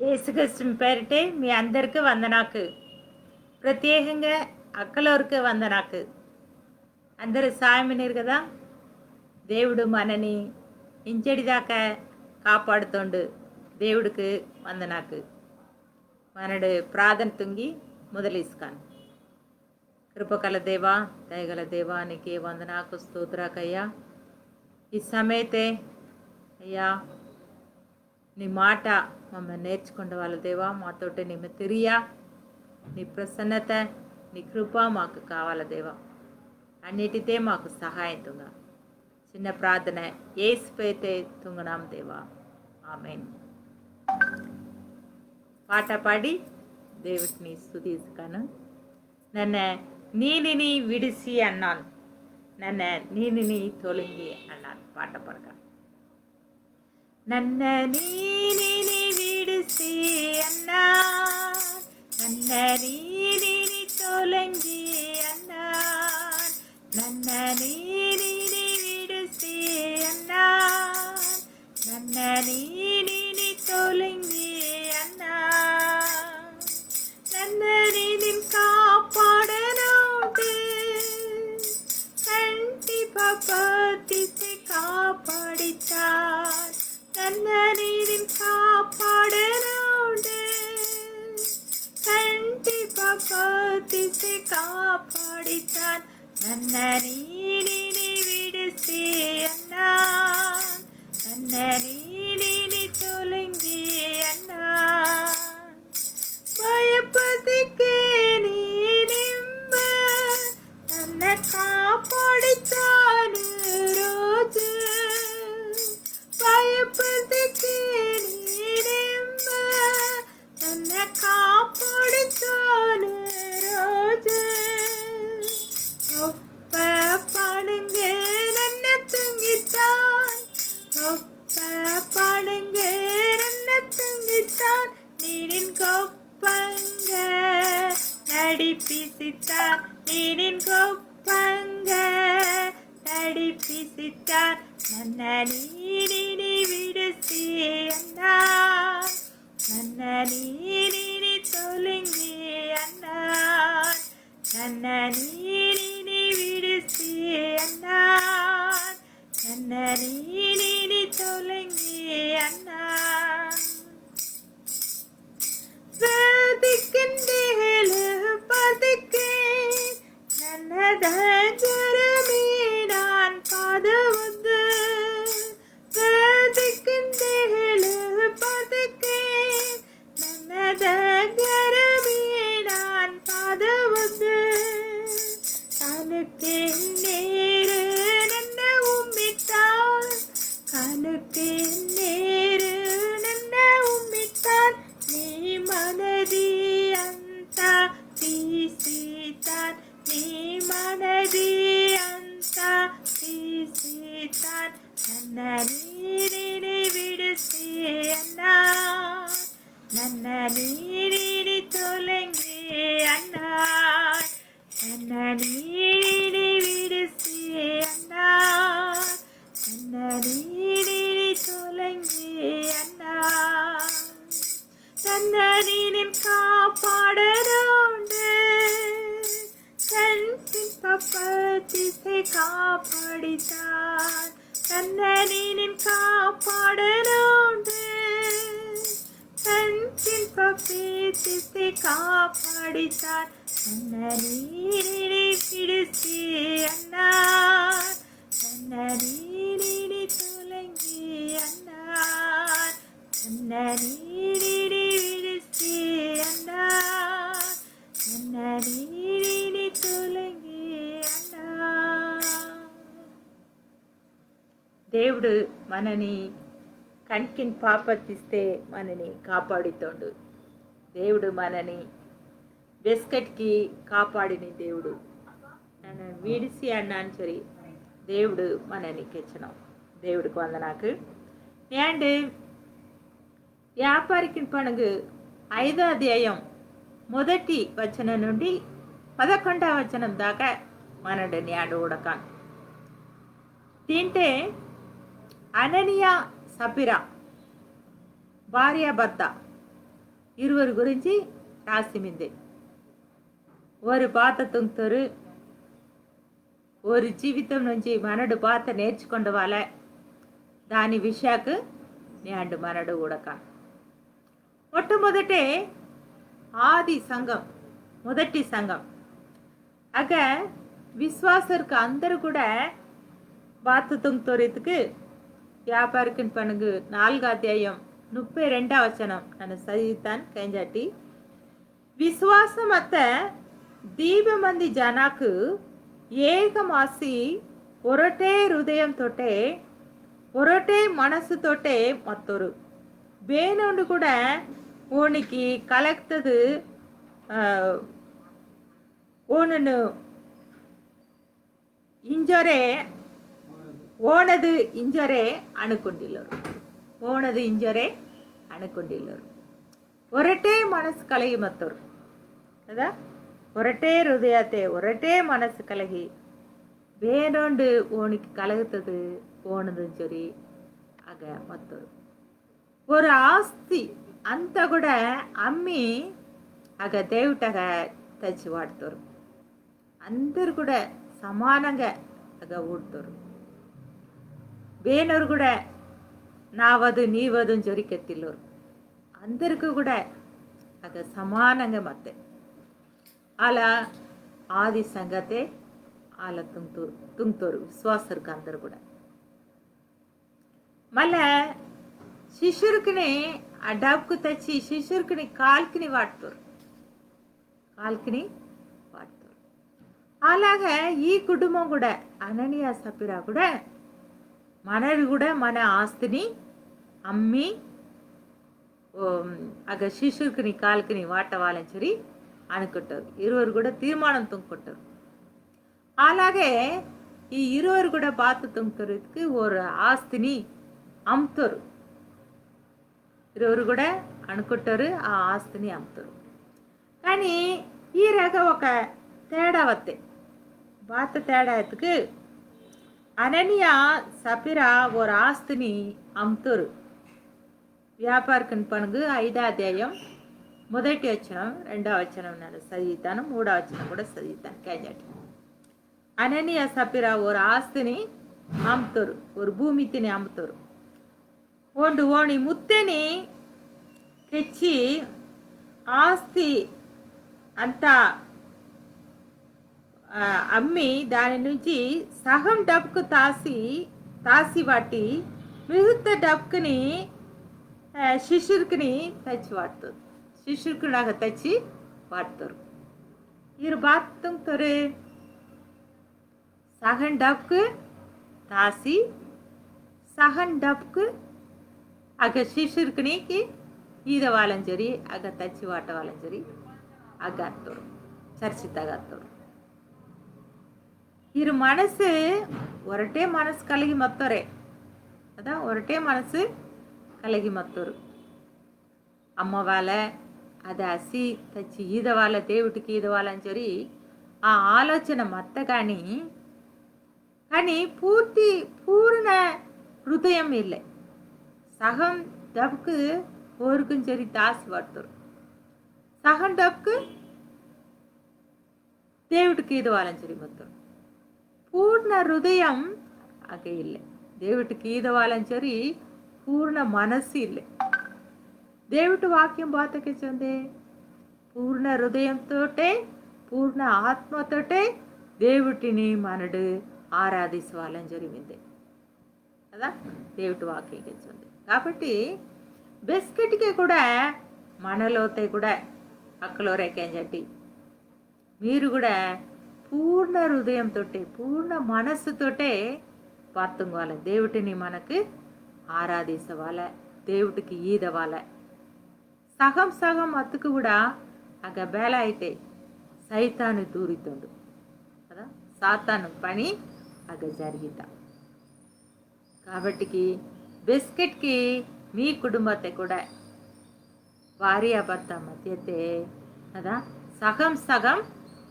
యేసుక్రీస్తు పేరిటే మీ అందరికీ వందనాకు. ప్రత్యేకంగా అక్కలోరికి వందనాకు. అందరూ సాయమనిరు కదా. దేవుడు మనని ఇంచెడిదాకా కాపాడుతోండు. దేవుడికి వందనాకు. మనడు ప్రార్థన తుంగి మొదలేసుకాను. కృపకల దేవా, దయగల దేవా, నీకే వందనాకు స్తోత్రాకయ్యా. ఈ సమయతే అయ్యా నీ మాట మమ్మల్ని నేర్చుకుంటే వాళ్ళ దేవా, మాతోటి నీ తిరియా, నీ ప్రసన్నత, నీ కృప మాకు కావాల దేవా. అన్నిటితే మాకు సహాయం తుంగ. చిన్న ప్రార్థన ఏసుపైతే తుంగనాం దేవా, ఆమేన్. పాట పాడి దేవుడిని స్తుతిస్తాను. నన్ను నీనిని విడిసి అన్నాను, నన్ను నీనిని తొలగి అన్నాను. పాట పడక ನನ್ನ ನೀನಿನಿ ವಿಡಿಸಿ ಅನ್ನ, ನನ್ನ ನೀನಿನಿ ತೊಲಂಗಿ ಅನ್ನ, ನನ್ನ ನೀನಿನಿ ವಿಡಿಸಿ ಅನ್ನ, ನನ್ನ ನೀನಿನಿ ತೊಲಂಗಿ ಅನ್ನ, ನನ್ನ ನೀನಿನ್ ಕಾಪಾಡನೋಟೆ ಕಂಟಿ ಪಪತಿಸಿ ಕಾಪಾಡಿತಾರ್. ನನ್ನ ನೀರಿನ ಕಾಪಾಡನೋಡೆ ಕಂಟಿ ಪಪತಿಸಿ ಕಾಪಾಡಿತಾನ್. ನನ್ನ ನೀನಿನಿ ವಿಡಿಸಿ ಅನ್ನ, ನನ್ನ ನೀನಿನಿ ತೊಲಂಗಿ ಅನ್ನ, ಭಯಪದಕ್ಕೆ ನೀನೆಂಬ ನನ್ನ ಕಾಪಾಡಿತಾನು ರೋಜು. ಭಯಪದಕ್ಕೆ ನೀನೆಂಬ ನನ್ನ காப்பாடுத்தானு ரோஜு. ஒப்ப பாடுங்க நன்ன தூங்கித்தான், ஒப்ப பாடுங்க நன்ன தூங்கித்தான், நீரின் கொப்பங்க நடிப்பிசித்தான், நீரின் கொப்பங்க நடிப்பிசித்தான். ನನ್ನ ನೀನಿನಿ ವಿಡಿಸಿ ಅನ್ನ, ನನ್ನ ನೀನಿನಿ ತೊಲಂಗಿ ಅನ್ನ, ನನ್ನ ನೀನಿನಿ ವಿಡಿಸಿ ಅನ್ನ, ನನ್ನ ನೀನಿನಿ ತೊಲಂಗಿ ಅನ್ನ. பதுக்கின்றேளு பதுக்கே ನನ್ನ ದಂಜರமே நான் பாதவது, பதுக்கின்றேளு பதுக்கே ನನ್ನ ದಂಜரமே நான் பாதவது. கனுக்கு நேரு ನನ್ನ உம்மித்தான், கனுக்கு நேரு ನನ್ನ உம்மித்தான், நீ மனதி அந்த తీసితాన్, నీ మనది అంతా తీసితాన్. ನನ್ನ ನೀರಿని విడిసి అన్న, ನನ್ನ ನೀರಿని ತೊಲಂగి అన్న, ನನ್ನ ನೀರಿని విడిసి అన్న, ನನ್ನ ನೀರಿని ತೊಲಂగి అన్న, ನನ್ನ ನೀನಿನ್ ಕಾಪಾಡನೋಡೆ ಕಂಟಿನ್ ಪಪತಿಸಿ ಕಾಪಾಡಿತಾನ್. ನನ್ನ ನೀನಿನ್ ಕಾಪಾಡನೋಡೆ ಕಂಟಿನ್ ಪಪತಿಸಿ ಕಾಪಾಡಿತಾನ್. ನನ್ನ ನೀರಿನಿ ವಿಡಿಸಿ ಅನ್ನ, ನನ್ನ ನೀರಿನಿ ತೊಲಂಗಿ ಅನ್ನ, ನನ್ನ ನೀರಿನಿ ವಿಡಿಸಿ ಅನ್ನ, ನನ್ನ ನೀರಿನಿ ತೊಲಂగి అన్న. దేవుడు మనని కంటిని పాపతిస్తే మనని కాపాడుతోండు. దేవుడు మనని బిస్కెట్కి కాపాడిన దేవుడు. నన్ను విడిసి అన్నాను సరి దేవుడు మనని కెచ్చనం. దేవుడికి వందనాకు. అండ్ వ్యాపారికి పనుగు 5వ అధ్యాయం 1వ వచనం నుండి 11వ వచనం దాకా మనడు న్యాడు ఉడకాను. తింటే అననీయ సపిరా భార్యాభర్త ఇరువురి గురించి రాసిమింది. ஒரு పాత తుంగుతారు, ஒரு జీవితం నుంచి మనడు పాత నేర్చుకుంటే వాళ్ళ దాని విషయాకు నేను మనడు ఉడక. మొట్టమొదటే ఆది సంఘం, మొదటి సంఘం. ಆಗ ವಿಶ್ವಾಸರ್ಕ అందరూ కూడా బాతు తుంగుతోరితుకు వ్యాపారికిన పనుగు 4వ అధ్యాయం 32వ వచనం నన్ను చదివితాను కైంజాటి. విశ్వాసం అత్త దీప మంది జనాకు ఏకమాసి ఒరటే హృదయంతోటే ఒరటే మనసుతోటే మత్తోరు ಬೇನೊಂದು ಕೂಡ ಓಣಿಗೆ ಕಲೆಕ್ತದು ಓನನು ಇಂಜರೆ ಓಣದು ಇಂಜರೆ ಅಣುಕೊಂಡಿಲ್ಲರು, ಓಣದು ಇಂಜರೆ ಅಣುಕೊಂಡಿಲ್ಲರು. ಒರಟೇ ಮನಸ್ಸು ಕಲಗಿ ಮತ್ತವರು ಅದ ಒರಟೇ ಹೃದಯತೆ ಒರಟೇ ಮನಸ್ಸು ಕಲಗಿ ಬೇನೊಂದು ಓಣಿಗೆ ಕಲಗುತ್ತದೆ ಓಣದು ಇಂಜರಿ ಆಗ ಮತ್ತವರು. ஒரு ఆస్తి అంతా కూడా అమ్మి ఆగ దేవుటగా తెచ్చి వాడతారు. అందరు కూడా సమానంగా ఆగ ఊడతారు. ಬೇನವರು ಕೂಡ ನಾವದು ನೀವದು ಜೊರಿಕೆತ್ತಿಲ್ಲರು. అందరికీ కూడా ఆగ సమానంగా ಮತ್ತೆ అలా ఆది సంగతే అలా తుంగుతారు విశ్వాసరికి అందరు కూడా. మళ్ళా శిష్యుడికి ఆ డబ్బుకు తెచ్చి శిష్యుడికి కాల్కిని వాడతారు, కాల్కిని వాడతారు. అలాగే ఈ కుటుంబం కూడా అననీయ సఫీరా కూడా మనది కూడా మన ఆస్తిని అమ్మి ఆగ శిష్యుడికి కాల్కిని వాటవాలని చెప్పి అనుకుంటారు. ఇరువురు కూడా తీర్మానం తుంగుకుంటారు. అలాగే ఈ ఇరువురు కూడా బాత తుంగుతారు, ఓరు ఆస్తిని అమ్ముతారు. ఇరువురు కూడా అనుకుంటారు ఆ ఆస్తిని అమ్ముతారు. కానీ ఈ రక ఒక తేడా వస్తే బాత తేడా ఎత్తుకు అననీయ సఫీరా ఓరు ఆస్తిని అమ్ముతారు. వ్యాపారికని పనుగు 5వ అధ్యాయం 1వ వచనం 2వ వచనం నేను చదివితాను, 3వ వచనం కూడా చదివితాను కేజాటి. అననీయ సఫీరా ఓరు ఆస్తిని అమ్ముతారు, ఓరు భూమితిని అమ్ముతారు. ಒಂದು ಓಣಿ ಮುತ್ತೆನಿ తెచ్చి ఆస్తి అంతా అమ్మి దాని నుంచి సగం డబ్బుకు తాసి వాటి మిగతా డబ్బుని శిష్యుడికి తెచ్చి వాడుతారు. శిష్యుడికి నాకు తెచ్చి వాడతారు. ఇరు బాతుంగుతారు సగం డబ్బుకు తాసి సగం డబ్బుకు ಆಗ ಶಿಷ್ಯರ್ಕಣಿಗೆ ಈದ ವಾಲಂಜರಿ ಆಗ ತಚ್ಚಿ ವಾಟ ವಾಲಂಜರಿ ಆಗ ಹತ್ತೋರು ಚರ್ಚಿತಾಗ ಹತ್ತೋರು. ಇರು ಮನಸ್ಸು ಒರಟೇ ಮನಸ್ಸು ಕಲಗಿ ಮತ್ತೋರೆ ಅದ ಒರಟೇ ಮನಸ್ಸು ಕಲಗಿ ಮತ್ತೋರು. అమ్మ వాళ్ళ అది అసి తెచ్చి ఈద వాళ్ళ దేవుడికి ఈద వాళ్ళని చెప్పి ఆ ఆలోచన మత్త కానీ పూర్ణ హృదయం ఇల్లే. సగం డబ్బుకు ఓరుకుని చెరి దాసి పడతారు, సగం డబ్బుకు దేవుడికి ఈదవాలని చెరి మొత్తం పూర్ణ హృదయం అగే ఇల్లే. దేవుడికి ఈదవాలని చెరి పూర్ణ మనస్సు ఇల్లే. దేవుడి వాక్యం బాతకే చెందే పూర్ణ హృదయంతోటే పూర్ణ ఆత్మతోటే దేవుడిని మనడు ఆరాధించాలని జరిగింది కదా. దేవుడి వాక్యం చెంది కాబట్టి బిస్కెట్కి కూడా మనలోతే కూడా అక్కలో రేకేంజట్టి మీరు కూడా పూర్ణ హృదయంతో పూర్ణ మనస్సుతోటే పాత్తుంకోవాలి. దేవుడిని మనకు ఆరాధించవాల, దేవుడికి ఈదవాల. సగం సగం అతుకు కూడా ఆగ బేల అయితే సైతాను దూరితుండు కదా, సాతాను పని ఆగ జరిగిత. కాబట్టికి బిస్కెట్కి మీ కుటుంబతే కూడా భార్యాభర్త మధ్యతే కదా సగం సగం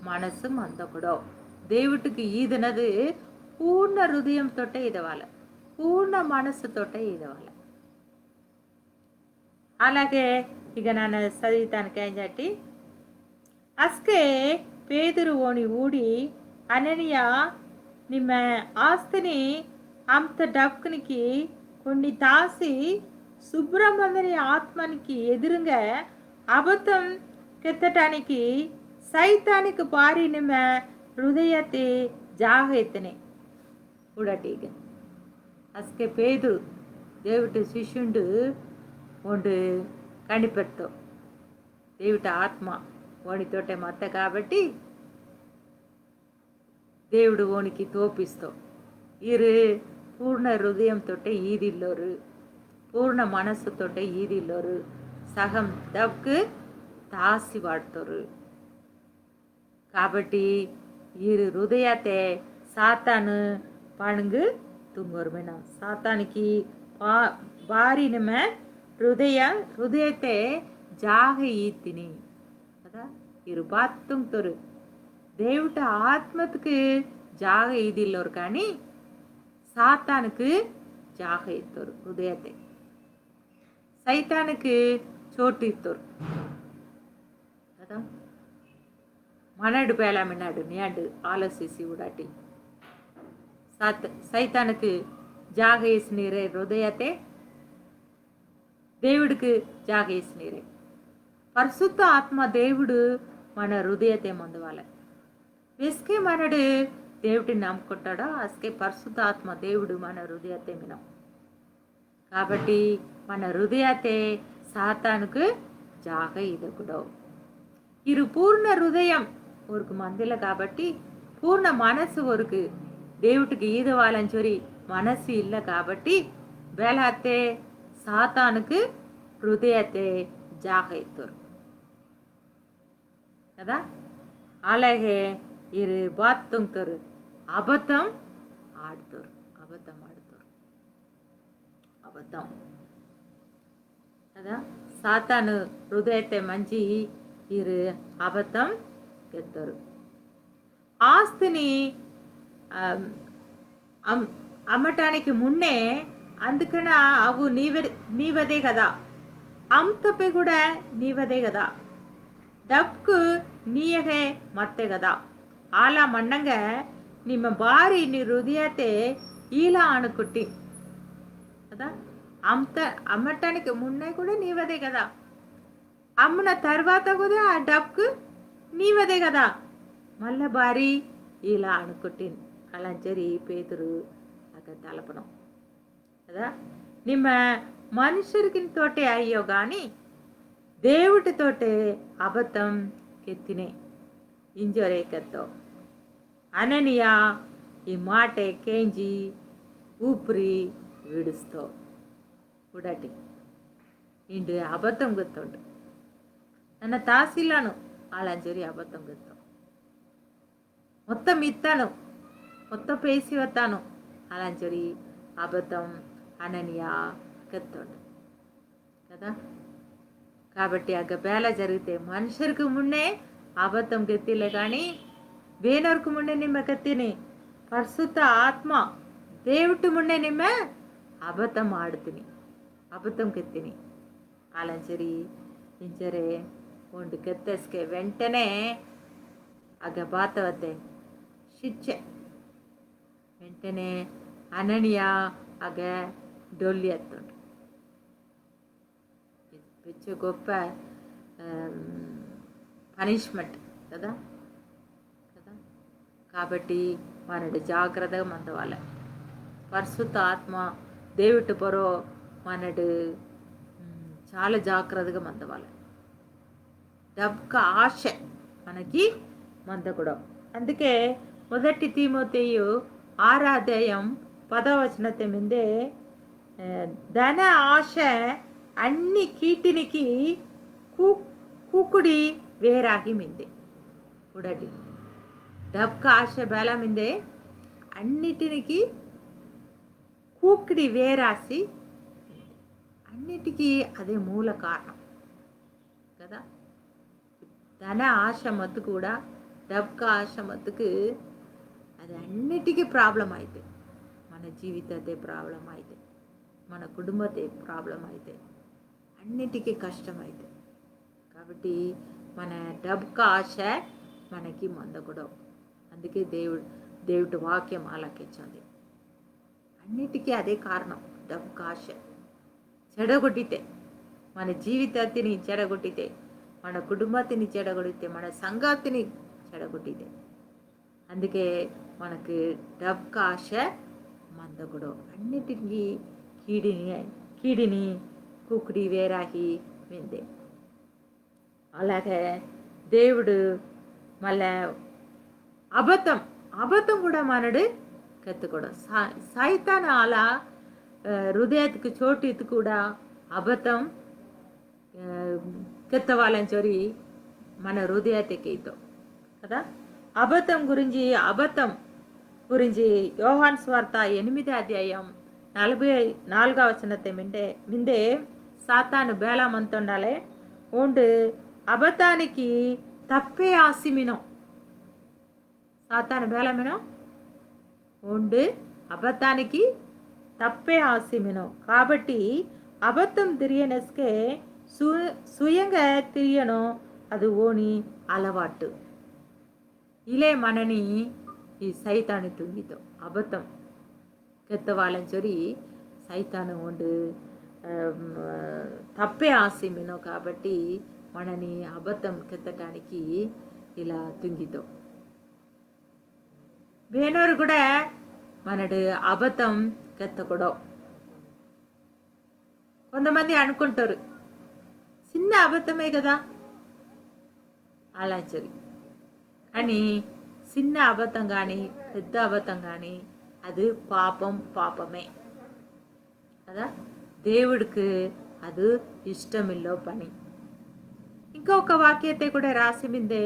మనసు మందకుడో దేవుడికి ఈదనది పూర్ణ హృదయంతో ఈదవాల, పూర్ణ మనస్సుతోటే ఈదవాల. అలాగే ಈಗ ನಾನು చదివితాను ఏంటంటే అస్కే పేదరు ఓని ఊడి అననీయ ನಿಮ್ಮ ఆస్తిని అంత డబ్బునికి కొన్ని తాసి సుబ్రహ్మణ్యని ఆత్మనికి ఎదురుగా అబద్ధం కెత్తటానికి సైతానికి పారి నిమ్మ హృదయത്തെ జాగెత్తనే ఉడటీగ అస్కే పేదు దేవుడి శిష్యుండు ఒండు కనిపెడతావు దేవుడి ఆత్మ ఓనితోటే మత్త కాబట్టి దేవుడు ఓనికి తోపిస్తావు ఈరు పూర్ణ హృదయంతో ఈదిల్లోరు పూర్ణ మనస్సుతో ఈదిల్లోరు సగం డబ్కు తాసి వాడతారు కాబట్టి ఈరు హృదయతే సాతాను పణుగు తుంగొరుమైన సాతానికి భారీ నిమ్మ హృదయతే జాగ ఈతిని కదా ఇరు బాత్తుంగతోరు దేవుట ఆత్మకు జాగ ఈదిల్లోరు కానీ సాతానుకు జాగ ఇస్తారు హృదయతే సైతానుకు చోటు ఇస్తారు కదా మనడు పేలామినాడు నేడు ఆలోచించి ఉడాటి సైతానుకు జాగ వేసినీరే హృదయతే దేవుడికి జాగ వేసినీరే పరిశుద్ధ ఆత్మ దేవుడు మన హృదయతే మందువాల వెస్కే మనడు దేవుడిని నమ్ముకుంటాడో అస్కే పరిశుద్ధ ఆత్మ దేవుడు మన హృదయతే మినం కాబట్టి మన హృదయతే సాతానుకు జాగ ఇదకుడో ఇరు పూర్ణ హృదయం ఒరుకు మందిల కాబట్టి పూర్ణ మనస్సు ఒరుకు దేవుడికి ఈదవాలని చొరి మనస్సు ఇల్ల కాబట్టి బేలాతే సాతానుకు హృదయతే జాగ ఇస్తారు కదా అలాగే ఇరు బాత్తుంటారు అబద్ధం ఆడుతారు అబద్ధం కదా సాతాను హృదయతే మంచి ఇరు అబద్ధం ఎత్తారు ఆస్తిని అమ్మటానికి మున్నే అందుకన అవు నీవదే కదా అమ్తపై కూడా నీవదే కదా డబ్కు నీయగే మత్తే కదా అలా మన్నంగా ನಿಮ್ಮ భారీ నీ హృదయతే ఇలా అనుకుట్టి కదా అమ్మటానికి మున్నే కూడా నీవదే కదా అమ్మున తర్వాత కూడా ఆ డబ్కు నీవదే కదా మళ్ళా భారీ ఇలా అనుకుట్టింది అలాంచరి పేతురు అక్కడ తలపడం కదా ನಿಮ್ಮ మనుషుడికి తోటే అయ్యో కానీ దేవుడితోటే అబద్ధం కెత్తినే ఇంజోరేకెత్తో అననీయ ఈ మాటే కేంజి ఊపిరి విడుస్తో ఉడటి ఇంటి అబద్ధం గుర్తుండు ನನ್ನ ತಾಸಿಲ್ಲನು ಆಳಂಜರಿ ಅಬద్ధం గుర్తు మొత్తం ఇత్తాను మొత్తం పేసి వస్తాను అలాంచరి అబద్ధం అననీయ కెత్తుండు కదా కాబట్టి ఆ బేల జరిగితే మనుషులకు మున్నే అబద్ధం కెత్తిలే కానీ వేనొరకు మున్నే నిమ్మ కెత్తిని పరిశుద్ధ ఆత్మ దేవుటి మున్నే నిమ్మ అబద్ధం ఆడుతుని అబద్ధం కెత్తిని అలాంచరి ఇంచరే ಒಂದು ಕೆತ್ತಸ್ಕೆ వెంటనే ಆಗ ಬಾತವತ್ತೆ ಶಿಚ್ಚೆ వెంటనే అననీయ ఆగ డొల్లి ఎత్తుండు పిచ్చ గొప్ప పనిష్మెంట్ కదా కదా కాబట్టి మనడు జాగ్రత్తగా మందవాళ్ళ పరిశుద్ధ ఆత్మ దేవుటి పొరో మనడు చాలా జాగ్రత్తగా మందవాళ్ళ డబ్బుక ఆశ మనకి మందకూడదు అందుకే మొదటి తిమోతేయు 6వ అధ్యాయం 10వ వచనത്തെ మిందే ధన ఆశ అన్ని కీటినికి కూకుడి వేరాగి మిందే ఉడటి డబ్బుక ఆశ బేల మిందే అన్నిటికి కూకుడి వేరాసి అన్నిటికీ అదే మూల కారణం కదా ధన ఆశ మత్తు కూడా డబ్బుక ఆశ మత్తుకు అది అన్నిటికీ ప్రాబ్లం అయితే మన జీవితతే ప్రాబ్లం అయితే మన కుటుంబతే ప్రాబ్లం అయితే అన్నిటికీ కష్టమైంది. కాబట్టి మన డబ్బుకు ఆశ మనకి మందకూడదు. అందుకే దేవుడి వాక్యం ఆలకించాలి. అన్నిటికీ అదే కారణం, డబ్బుకు ఆశ. చెడగొట్టితే, మన జీవితాన్ని చెడగొట్టితే, మన కుటుంబాన్ని చెడగొట్టితే, మన సంగాతిని చెడగొట్టితే, అందుకే మనకు డబ్బుకు ఆశ మందకూడదు. అన్నిటికీ కీడిని కుకుడి వేరాహి విందే. అలాగే దేవుడు మళ్ళా అబద్ధం కూడా మనడు కెత్తకూడదు. సైతాన్ అలా హృదయకు చోటు కూడా అబద్ధం కెత్తవాలని చొరి మన హృదయతకి కదా. అబద్ధం గురించి యోహాన్ స్వార్త 8వ అధ్యాయం 44వ వచనத்தை మిందే సాతాను బేలామంతుండాలే ఉండు అబద్ధానికి తప్పే ఆసిమినో. సాతాను బేలమినో ఉండు అబద్ధానికి తప్పే ఆసిమినో. కాబట్టి అబద్ధం తిరియనస్కే సుయంగా తిరియనో అది ఓని అలవాటు. ఇలే మనని ఈ సైతాను తుంగితో అబద్ధం కెత్తవాళ్ళని చొరి సైతాను ఉండు తప్పే ఆసిమినో. కాబట్టి మనని అబద్ధం కెత్తటానికి ఇలా తుంగితో వేనోరు కూడా మనడు అబద్ధం కెత్తకూడదు. కొంతమంది అనుకుంటారు చిన్న అబద్ధమే కదా అలా చరి అని. చిన్న అబద్ధం కానీ పెద్ద అబద్ధం కానీ అది పాపమే కదా. దేవుడికి అది ఇష్టమిల్లో పని. ఇంకొక వాక్యతే కూడా రాసి మిందే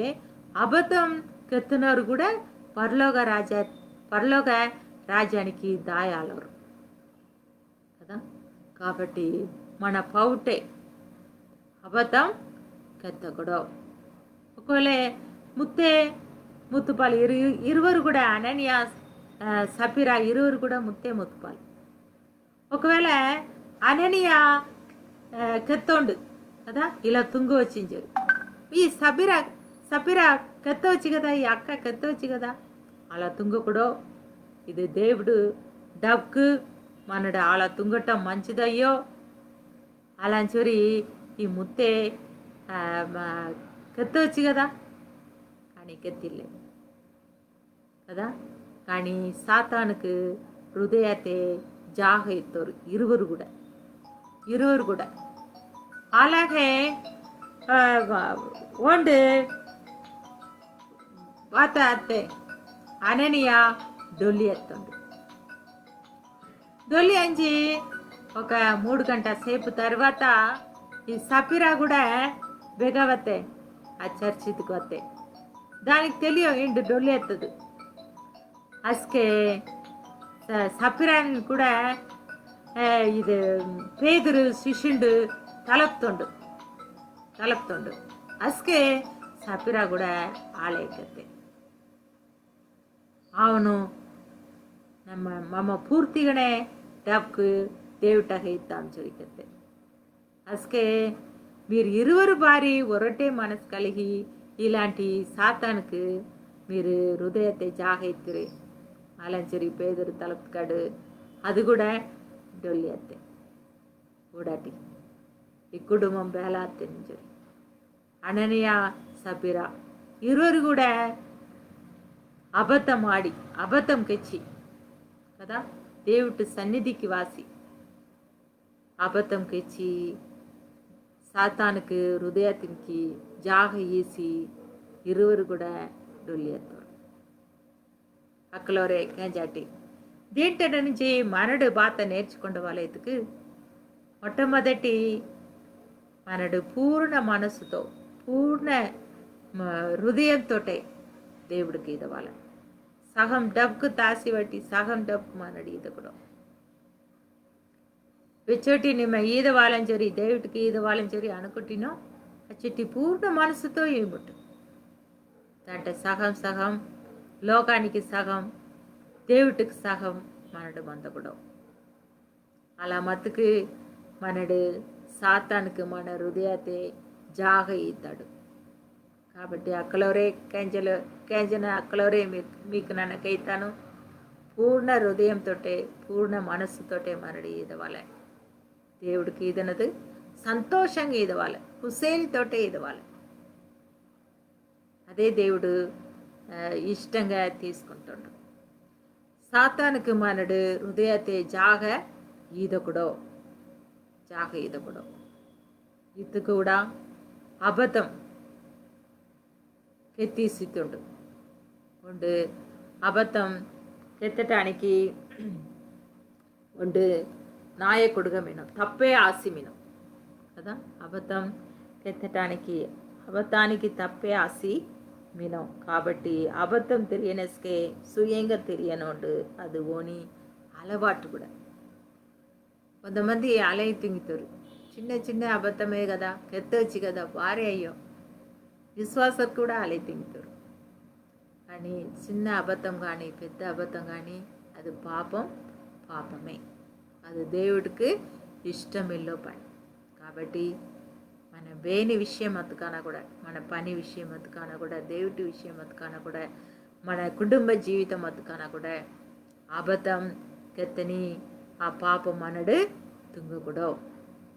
అబద్ధం కెత్తునరు కూడా పరలోక రాజ్యానికి దాయాలరు కదా. కాబట్టి మన పౌటే అబద్ధం కెత్తకూడదు. ఒకవేళ ముత్తుపాలు ఇరువురు కూడా అననీయ సఫీరా ఇరువురు కూడా ముత్తుపాలు. ఒకవేళ అననీయ కెత్తోండు కదా, ఇలా తుంగు వచ్చించారు. ఈ సఫీరా కెత్తవచ్చు కదా, ఈ అక్క కెత్తవచ్చు కదా, అలా తుంగకూడదు. ఇది దేవుడు డబ్బుకు మనడు అలా తుంగటం మంచిదయ్యో. అలా చూరి ఈ ముత్తే కెత్తవచ్చు కదా, కానీ కెత్తిలే కదా. కానీ సాతానుకు హృదయతే జాగ ఎత్తారు ఇరువురు కూడా. అలాగే ఒండు వాత అత్తే అననీయ డొల్లి ఎత్తుండు. డొల్లి అంచి ఒక 3 గంటల సేపు తర్వాత ఈ సఫీరా కూడా బెగవత్తే ఆ చర్చికి వస్తే దానికి ఇండు డొల్లి ఎత్తదు. అస్కే సఫీరాని కూడా ఇది పేదరు శిష్యుండు తలపుతుండు. అస్కే సఫీరా కూడా ఆలయకత్తే అవును మమ్మ పూర్తిగానే డబ్బుకు దేవుటగా ఇద్దాం చొరికత్తే. అస్కే మీరు ఇరువురు బారి ఒరటే మనసు కలిగి ఇలాంటి సాతానుకు మీరు హృదయతే జాగ ఎత్తురే. అలంచరి పేదరు తలపుకాడు అది కూడా డొల్లి అత్తే ఊడాటి ఈ కుటుంబం బేలా అత్తే నుంచి అననీయ సఫీరా ఇరువురు కూడా అబద్ధం కెచ్చి కదా దేవుడి సన్నిధికి వాసి అబద్ధం కెచ్చి సాతానుకు హృదయానికి జాగ వేసి ఇరువురు కూడా డొల్లి ఎత్తారు. అక్కలోరే గంజాటి దీంట్లో నుంచి మనడు బాత నేర్చుకున్న వాళ్ళకి మొట్టమొదటి మనడు పూర్ణ మనసుతో పూర్ణ హృదయంతో దేవుడికి ఇదవాల. సగం డబ్బుకు తాసి బట్టి సగం డబ్బు మనడు ఈదకూడదు. వెచ్చోటి నిమ్మ ఈదవాలని చొరి దేవుడికి ఈదవాలని చొరి అనుకుంటునో ఆ చెట్టి పూర్ణ మనసుతో ఏముట్టు దాంట్లో సగం లోకానికి సగం దేవుడికి సగం మనడు మందకూడదు. అలా మత్తుకు మనడు సాతానికి మన హృదయతే జాగ ఇద్దాడు. కాబట్టి అక్కలోరే కేంజన అక్కలోరే మీకు నన్నకైతాను పూర్ణ హృదయంతో పూర్ణ మనస్సుతోటే మనడి ఈదవాలి. దేవుడికి ఈదనది సంతోషంగా ఈదవాలి, హుసేనితోటే ఈదవాలి. అదే దేవుడు ఇష్టంగా తీసుకుంటుండు. సాతానికి మనడు హృదయతే జాగ ఈదకుడో ఇది కూడా అబద్ధం కెత్తీసితుండు ఉండు. అబద్ధం కెత్తటానికి ఉండు నాయకుడుగా మినం తప్పే ఆసి మినం కదా. అబద్ధం అబద్ధానికి తప్పే ఆసి మినం. కాబట్టి అబద్ధం తెలియనస్కే సుయంగా తెలియనోండు అది ఓని అలవాటు కూడా. కొంతమంది అలయి తింగుతారు, చిన్న అబద్ధమే కదా కెత్తొచ్చి కదా భారీ అయ్యో విశ్వాసం కూడా అలయి తింగుతారు. కానీ చిన్న అబద్ధం కానీ పెద్ద అబద్ధం కానీ అది పాపమే, అది దేవుడికి ఇష్టమిల్లో పని. కాబట్టి మన వేని విషయం అతుకాన కూడా, మన పని విషయం అతుకాన కూడా, దేవుడి విషయం అతుకాన కూడా, మన కుటుంబ జీవితం అతుకాన కూడా అబద్ధం కెత్తని ఆ పాపం మనడు తుంగకూడో,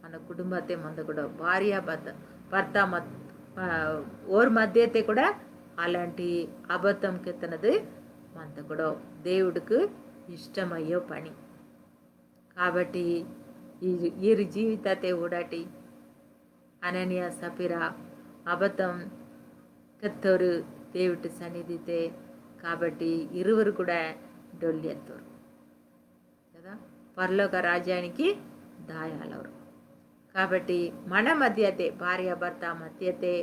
మన కుటుంబతే మందకూడో, భార్య భర్త ఓర్ మధ్యతే కూడా అలాంటి అబద్ధం కెత్తనది మందకూడో, దేవుడికి ఇష్టమయ్యో పని. కాబట్టి ఈ జీవితతే ఊడాటి అననీయ సఫీరా అబద్ధం కెత్తోరు దేవుడి సన్నిధితే. కాబట్టి ఇరువురు కూడా డొల్లెత్తోరు కదా, పరలోక రాజ్యానికి దాయాలవరు. కాబట్టి మన మధ్యతే భార్య భర్త మధ్యతే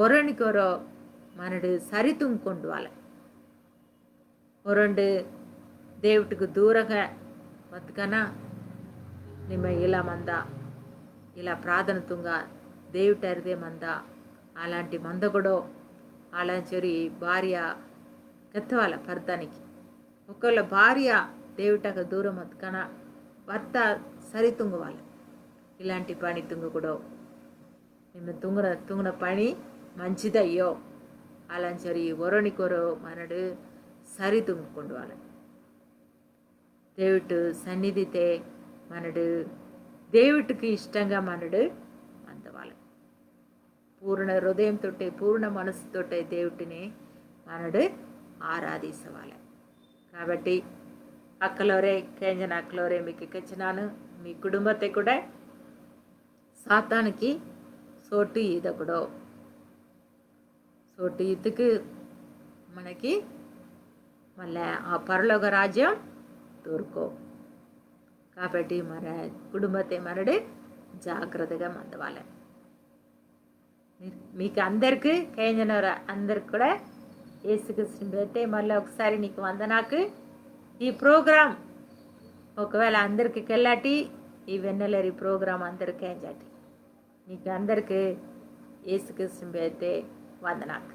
ఒరనికొరో మనడు సరితుంకొండు వాళ్ళ ఒరండు దేవుడికి దూరంగా బతుకనా నిమ్మ ఇలా మంద ఇలా ప్రార్థన తుంగ దేవుటి అరిదే మంద అలాంటి మంద కూడా అలాంటి భార్య కెత్తవాల భర్తానికి. ఒకళ్ళ భార్య దేవుటకు దూరం బతుకనా భర్త సరి తుంగవాలి. ఇలాంటి పని తుంగకూడో, నిమ్మ తుంగిన పని మంచిదయ్యో అలాంటి ఒరనికొరో మనడు సరి తుంగుకుండు వాళ్ళ దేవుడు సన్నిధితే మనడు దేవుడికి ఇష్టంగా మనడు అందవాలి. పూర్ణ హృదయంతో పూర్ణ మనసుతో దేవుడిని మనడు ఆరాధించవాలి. కాబట్టి అక్కలోరే కేంజన అక్కలోరే మీకు ఇచ్చినాను. మీ కుటుంబத்தை కూడా సాతానికి సోటు ఈదకూడో, సోటు ఈతుకు మనకి మళ్ళీ ఆ పరలోక రాజ్యం దొరుకో. కాబట్టి మన కుటుంబத்தை మనడు జాగ్రత్తగా మందవాలి. మీకు అందరికీ కేంజన అందరికి కూడా యేసుకృష్ణ పెట్టే మళ్ళీ ఒకసారి నీకు వందనాకు. ఈ ప్రోగ్రాం ఒకవేళ అందరికి కెళ్ళాటి ఈ వెన్నెలరి ప్రోగ్రాం అందరికీ జాటి నీకు అందరికీ యేసుకృష్ణ పెట్టే వందనాకు.